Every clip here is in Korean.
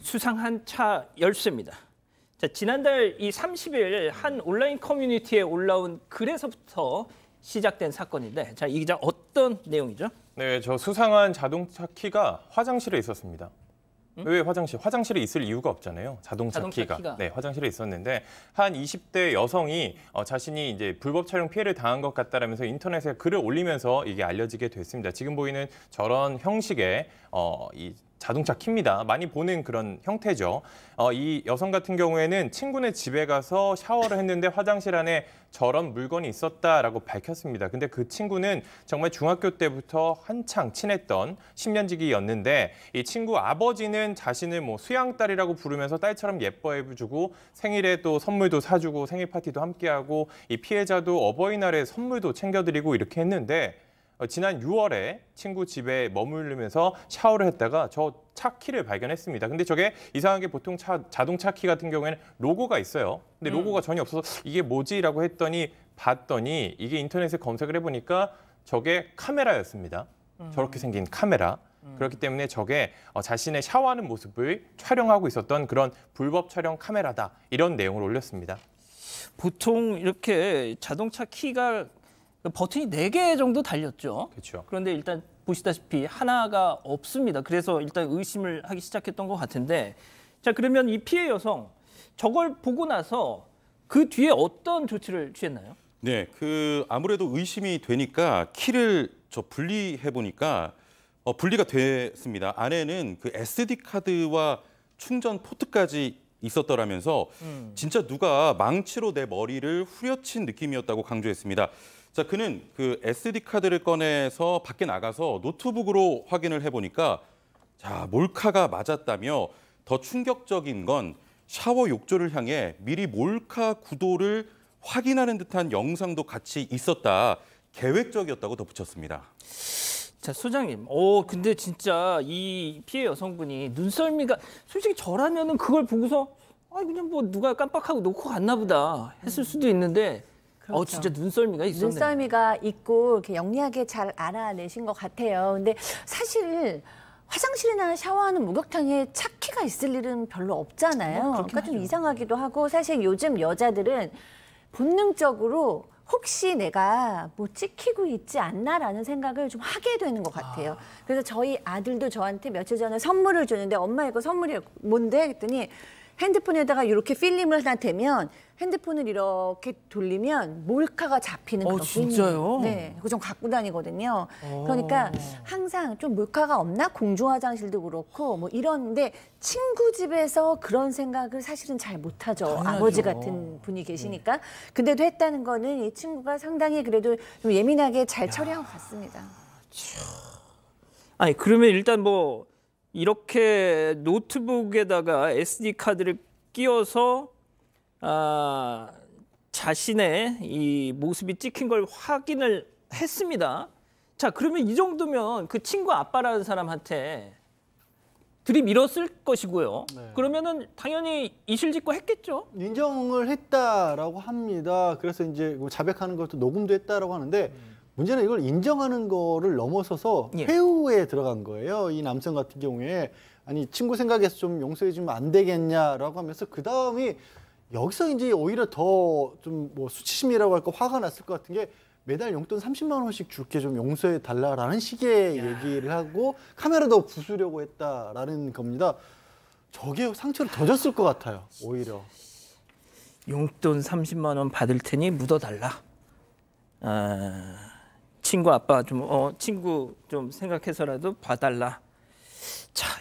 수상한 차 열쇠입니다. 자, 지난달 이 30일 한 온라인 커뮤니티에 올라온 글에서부터 시작된 사건인데, 자, 이 기자 어떤 내용이죠? 네, 저 수상한 자동차 키가 화장실에 있었습니다. 왜 화장실에 있을 이유가 없잖아요. 자동차 키가. 네, 화장실에 있었는데 한 20대 여성이 자신이 이제 불법 촬영 피해를 당한 것 같다라면서 인터넷에 글을 올리면서 이게 알려지게 됐습니다. 지금 보이는 저런 형식의 이 자동차 키입니다. 많이 보는 그런 형태죠. 이 여성 같은 경우에는 친구네 집에 가서 샤워를 했는데 화장실 안에 저런 물건이 있었다라고 밝혔습니다. 근데 그 친구는 정말 중학교 때부터 한창 친했던 10년지기였는데 이 친구 아버지는 자신을 뭐 수양딸이라고 부르면서 딸처럼 예뻐해주고 생일에 또 선물도 사주고 생일 파티도 함께하고 이 피해자도 어버이날에 선물도 챙겨드리고 이렇게 했는데 지난 6월에 친구 집에 머무르면서 샤워를 했다가 저 차 키를 발견했습니다. 근데 저게 이상하게 보통 자동차 키 같은 경우에는 로고가 있어요. 근데 로고가 전혀 없어서 이게 뭐지라고 봤더니 이게 인터넷에 검색을 해보니까 저게 카메라였습니다. 저렇게 생긴 카메라. 그렇기 때문에 저게 자신의 샤워하는 모습을 촬영하고 있었던 그런 불법 촬영 카메라다. 이런 내용을 올렸습니다. 보통 이렇게 자동차 키가 버튼이 4개 정도 달렸죠. 그렇죠. 그런데 일단 보시다시피 하나가 없습니다. 그래서 일단 의심을 하기 시작했던 것 같은데, 자, 그러면 이 피해 여성 저걸 보고 나서 그 뒤에 어떤 조치를 취했나요? 네, 아무래도 의심이 되니까 키를 분리해 보니까 분리가 됐습니다. 안에는 그 SD 카드와 충전 포트까지 있었더라면서 진짜 누가 망치로 내 머리를 후려친 느낌이었다고 강조했습니다. 자, 그는 그 SD 카드를 꺼내서 밖에 나가서 노트북으로 확인을 해보니까 자, 몰카가 맞았다며 더 충격적인 건 샤워 욕조를 향해 미리 몰카 구도를 확인하는 듯한 영상도 같이 있었다. 계획적이었다고 덧붙였습니다. 자, 소장님, 근데 진짜 이 피해 여성분이 눈썰미가 솔직히 저라면은 그걸 보고서 그냥 뭐 누가 깜빡하고 놓고 갔나 보다 했을 수도 있는데 그렇죠. 진짜 눈썰미가 있었네요. 눈썰미가 있고 이렇게 영리하게 잘 알아내신 것 같아요. 근데 사실 화장실이나 샤워하는 목욕탕에 차키가 있을 일은 별로 없잖아요. 그러니까 좀 이상하기도 하고, 사실 요즘 여자들은 본능적으로 혹시 내가 뭐 찍히고 있지 않나라는 생각을 좀 하게 되는 것 같아요. 그래서 저희 아들도 저한테 며칠 전에 선물을 주는데, 엄마 이거 선물이 뭔데? 했더니 핸드폰에다가 이렇게 필름을 하나 대면 핸드폰을 이렇게 돌리면 몰카가 잡히는 그런 진짜요? 네, 그거 좀 갖고 다니거든요. 그러니까 항상 좀 몰카가 없나? 공중 화장실도 그렇고 뭐 이런데 친구 집에서 그런 생각을 사실은 잘 못하죠. 당연하죠. 아버지 같은 분이 계시니까. 근데도 했다는 거는 이 친구가 상당히 그래도 좀 예민하게 잘 처리한 것 같습니다. 아니, 그러면 일단 뭐 이렇게 노트북에다가 SD 카드를 끼워서 자신의 이 모습이 찍힌 걸 확인을 했습니다. 자, 그러면 이 정도면 그 친구 아빠라는 사람한테 들이밀었을 것이고요. 네. 그러면은 당연히 이실직고 했겠죠. 인정을 했다라고 합니다. 그래서 이제 자백하는 것도 녹음도 했다라고 하는데 문제는 이걸 인정하는 거를 넘어서서 회유에 들어간 거예요. 이 남성 같은 경우에 아니 친구 생각해서 좀 용서해 주면 안 되겠냐라고 하면서 그 다음이 여기서 이제 오히려 더 좀 뭐 수치심이라고 할까 화가 났을 것 같은 게 매달 용돈 30만 원씩 줄게 좀 용서해 달라라는 식의 얘기를 하고 카메라도 부수려고 했다라는 겁니다. 저게 상처를 더 줬을 것 같아요. 오히려. 용돈 30만 원 받을 테니 묻어달라. 친구 아빠 친구 좀 생각해서라도 봐달라. 자,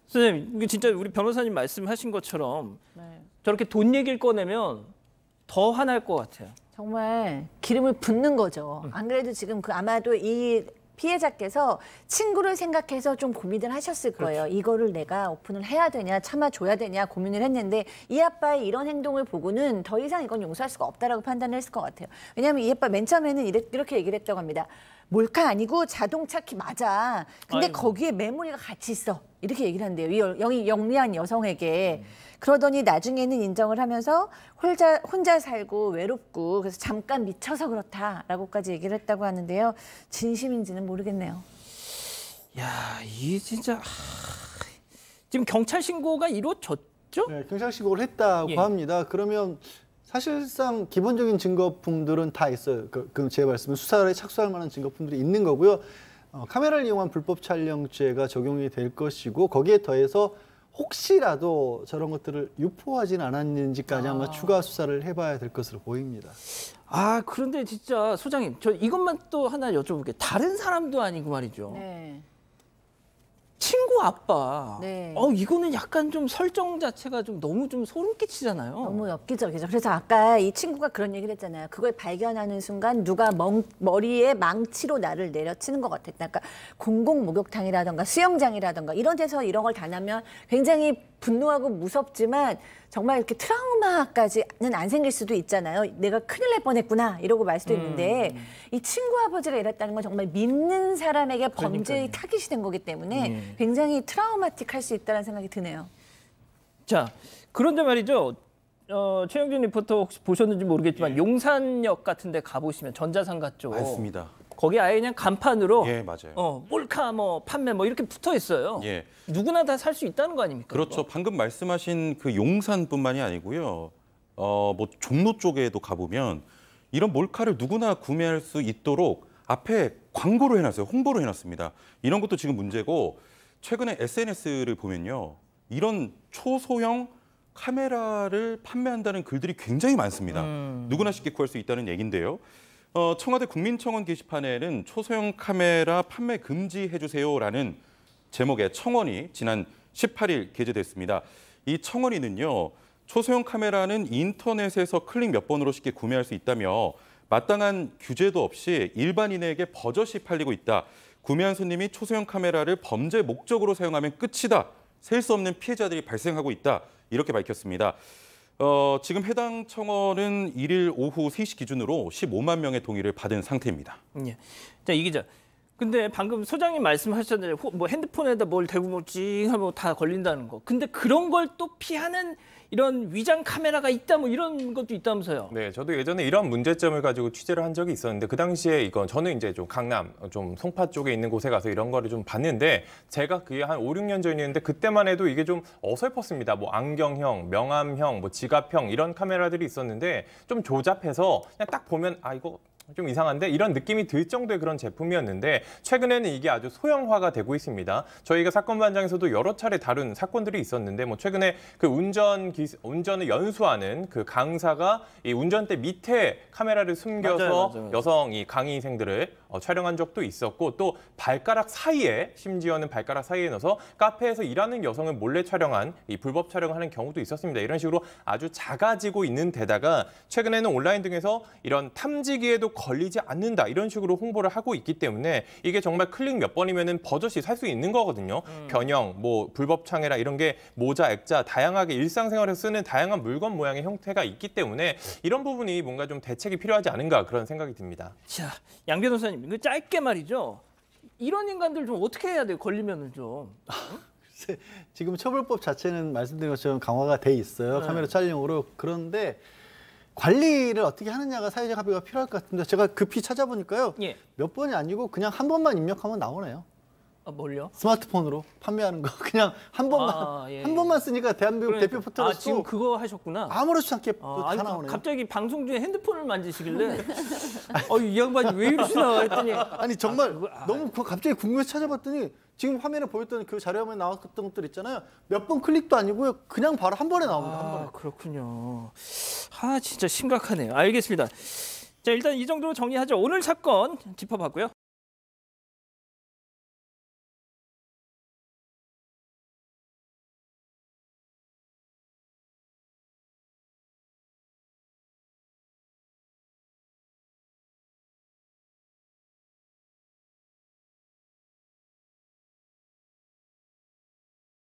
선생님, 이게 진짜 우리 변호사님 말씀하신 것처럼 저렇게 돈 얘기를 꺼내면 더 화날 것 같아요. 정말 기름을 붓는 거죠. 안 그래도 지금 아마도 이 피해자께서 친구를 생각해서 좀 고민을 하셨을 거예요. 그렇죠. 이거를 내가 오픈을 해야 되냐, 참아줘야 되냐 고민을 했는데 이 아빠의 이런 행동을 보고는 더 이상 이건 용서할 수가 없다라고 판단을 했을 것 같아요. 왜냐하면 이 아빠 맨 처음에는 이렇게 얘기를 했다고 합니다. 몰카 아니고 자동차 키 맞아. 근데 거기에 메모리가 같이 있어. 이렇게 얘기를 한대요. 이 영리한 여성에게. 그러더니 나중에는 인정을 하면서 혼자 살고 외롭고 그래서 잠깐 미쳐서 그렇다라고까지 얘기를 했다고 하는데요. 진심인지는 모르겠네요. 야, 이게 진짜 지금 경찰 신고가 이루어졌죠? 네, 경찰 신고를 했다고 예. 합니다. 그러면 사실상 기본적인 증거품들은 다 있어요. 제 말씀은 수사에 착수할 만한 증거품들이 있는 거고요. 카메라를 이용한 불법 촬영죄가 적용이 될 것이고 거기에 더해서 혹시라도 저런 것들을 유포하진 않았는지까지 아마 추가 수사를 해봐야 될 것으로 보입니다. 아, 그런데 진짜 소장님, 저 이것만 또 하나 여쭤볼게요. 다른 사람도 아니고 말이죠. 네. 친구 아빠. 네. 이거는 약간 좀 설정 자체가 좀 너무 좀 소름 끼치잖아요. 너무 엽기적이죠. 그래서 아까 이 친구가 그런 얘기를 했잖아요. 그걸 발견하는 순간 누가 머리에 망치로 나를 내려치는 것 같았다. 그러니까 공공 목욕탕이라든가 수영장이라든가 이런 데서 이런 걸 당하면 굉장히 분노하고 무섭지만 정말 이렇게 트라우마까지는 안 생길 수도 있잖아요. 내가 큰일 날 뻔했구나 이러고 말 수도 있는데 이 친구 아버지가 이랬다는 건 정말 믿는 사람에게 범죄의 타깃이 된 거기 때문에 굉장히 트라우마틱할 수 있다는 생각이 드네요. 자, 그런데 말이죠. 최영준 리포터 혹시 보셨는지 모르겠지만 용산역 같은 데 가보시면 전자상가 쪽. 맞습니다. 거기 아예 그냥 간판으로 예, 맞아요. 몰카 뭐 판매 뭐 이렇게 붙어 있어요. 예. 누구나 다 살 수 있다는 거 아닙니까? 그렇죠. 그거? 방금 말씀하신 그 용산뿐만이 아니고요. 뭐 종로 쪽에도 가보면 이런 몰카를 누구나 구매할 수 있도록 앞에 광고를 해놨어요. 홍보를 해놨습니다. 이런 것도 지금 문제고 최근에 SNS를 보면요. 이런 초소형 카메라를 판매한다는 글들이 굉장히 많습니다. 누구나 쉽게 구할 수 있다는 얘기인데요. 청와대 국민청원 게시판에는 초소형 카메라 판매 금지해주세요라는 제목의 청원이 지난 18일 게재됐습니다. 이 청원인은요. 초소형 카메라는 인터넷에서 클릭 몇 번으로 쉽게 구매할 수 있다며 마땅한 규제도 없이 일반인에게 버젓이 팔리고 있다. 구매한 손님이 초소형 카메라를 범죄 목적으로 사용하면 끝이다. 셀 수 없는 피해자들이 발생하고 있다. 이렇게 밝혔습니다. 지금 해당 청원은 1일 오후 3시 기준으로 15만 명의 동의를 받은 상태입니다. 예. 자, 이 기자. 근데 방금 소장님 말씀하셨는데 뭐 핸드폰에다 뭘 대고 뭐 찡하면 다 걸린다는 거. 근데 그런 걸 또 피하는 이런 위장 카메라가 있다 뭐 이런 것도 있다면서요. 네, 저도 예전에 이런 문제점을 가지고 취재를 한 적이 있었는데 그 당시에 이건 저는 이제 좀 강남, 좀 송파 쪽에 있는 곳에 가서 이런 거를 좀 봤는데 제가 그게 한 5, 6년 전이었는데 그때만 해도 이게 좀 어설펐습니다. 뭐 안경형, 명함형, 뭐 지갑형 이런 카메라들이 있었는데 좀 조잡해서 그냥 딱 보면 아 이거 좀 이상한데 이런 느낌이 들 정도의 그런 제품이었는데 최근에는 이게 아주 소형화가 되고 있습니다. 저희가 사건 반장에서도 여러 차례 다룬 사건들이 있었는데 뭐 최근에 그 운전을 연수하는 그 강사가 이 운전대 밑에 카메라를 숨겨서 맞아요. 여성 이 강의생들을 촬영한 적도 있었고 또 발가락 사이에 심지어는 발가락 사이에 넣어서 카페에서 일하는 여성을 몰래 촬영한 이 불법 촬영하는 경우도 있었습니다. 이런 식으로 아주 작아지고 있는 데다가 최근에는 온라인 등에서 이런 탐지기에도 걸리지 않는다 이런 식으로 홍보를 하고 있기 때문에 이게 정말 클릭 몇 번이면은 버젓이 살 수 있는 거거든요. 변형, 뭐 불법 카메라 이런 게 모자, 액자 다양하게 일상생활에서 쓰는 다양한 물건 모양의 형태가 있기 때문에 이런 부분이 뭔가 좀 대책이 필요하지 않은가 그런 생각이 듭니다. 자, 양 변호사님, 이거 짧게 말이죠. 이런 인간들 좀 어떻게 해야 돼요? 걸리면은 좀. 글쎄, 지금 처벌법 자체는 말씀드린 것처럼 강화가 돼 있어요. 카메라 촬영으로. 그런데 관리를 어떻게 하느냐가 사회적 합의가 필요할 것 같은데 제가 급히 찾아보니까요. 예. 몇 번이 아니고 그냥 한 번만 입력하면 나오네요. 뭘요? 스마트폰으로 판매하는 거 그냥 한 번만 예. 한 번만 쓰니까 대한민국 그러니까. 대표 포털로서 지금 그거 하셨구나. 아무렇지 않게 다 아니, 나오네요. 갑자기 방송 중에 핸드폰을 만지시길래 이 양반이 왜 이러시나 했더니 아니 정말 그거, 너무 갑자기 궁금해서 찾아봤더니 지금 화면에 보였던 그 자료화면에 나왔던 것들 있잖아요. 몇 번 클릭도 아니고요. 그냥 바로 한 번에 나옵니다. 한 번에. 그렇군요. 진짜 심각하네요. 알겠습니다. 자, 일단 이 정도로 정리하죠. 오늘 사건 짚어봤고요.